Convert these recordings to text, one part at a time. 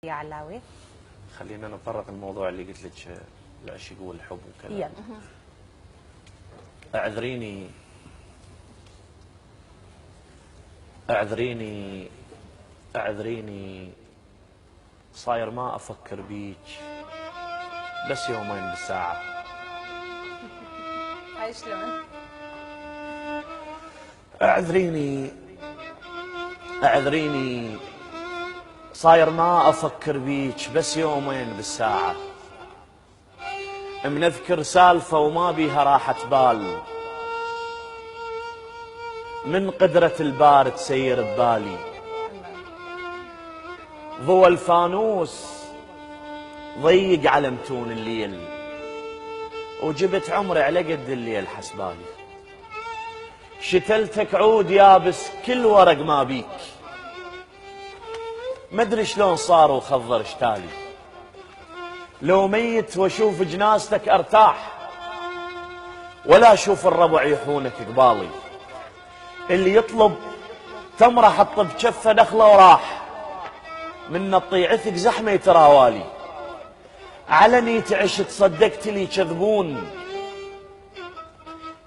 يا علاوي خلينا نتطرق الموضوع اللي قلت لك العشق والحب وكذا. يلا. اعذريني اعذريني اعذريني صاير ما افكر بيك بس يومين بالساعة. هاي شلون؟ اعذريني صاير ما افكر بيك بس يومين بالساعة. منذكر سالفة وما بيها راحة بال، من قدرة البار تسير ببالي. ضوى الفانوس ضيق على متون الليل، وجبت عمري على قد الليل حسبالي. شتلتك عود يابس كل ورق ما بيك، مدري شلون صار وخضر اشتالي. لو ميت واشوف جنازتك ارتاح، ولا اشوف الربع يحونك قبالي. اللي يطلب تمره حط بجفه دخله وراح، من نطيعتك زحمه يتراوالي. علني تعشت صدقت لي يكذبون،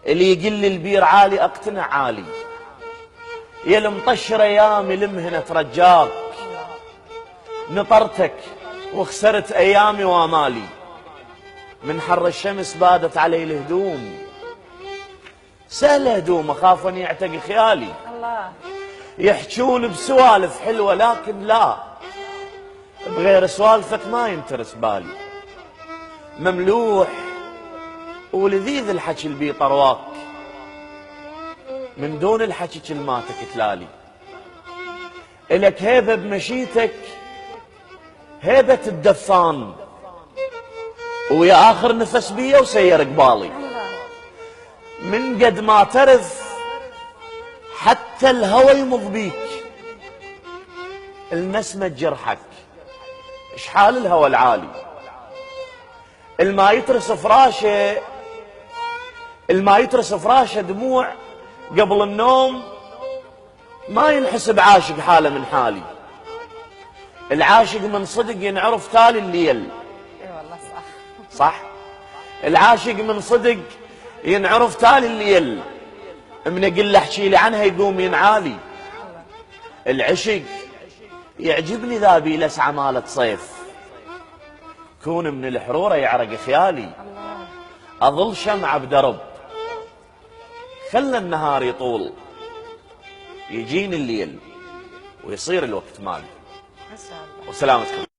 اللي يقل لي البير عالي اقتنع عالي. يا المطشر ايامي لمهنه رجاك، نطرتك وخسرت ايامي وامالي. من حر الشمس بادت علي الهدوم، سهل هدوم اخاف ان يعتق خيالي. الله. يحجون بسوالف حلوه لكن لا، بغير سوالفك ما ينترس بالي. مملوح ولذيذ الحكي اللي بيه طرواك، من دون الحكي كلماتك تلالي. الك هيبه بمشيتك هيبة الدفان، ويا آخر نفس بيه وسير قبالي. من قد ما ترث حتى الهوى يمض بيك، النسمة تجرحك اشحال الهوى العالي. الما يترس فراشه دموع قبل النوم، ما ينحسب عاشق حاله من حالي. العاشق من صدق ينعرف تالي الليل. اي والله صح. العاشق من صدق ينعرف تالي الليل، من اقول له احكي لي عنها يقوم ينعالي. العشق يعجبني ذا بي لسعة مالت صيف، كون من الحرورة يعرق خيالي. اظل شمعة بدرب خلى النهار يطول، يجيني الليل ويصير الوقت مالي. ما شاء الله. وسلامتكم.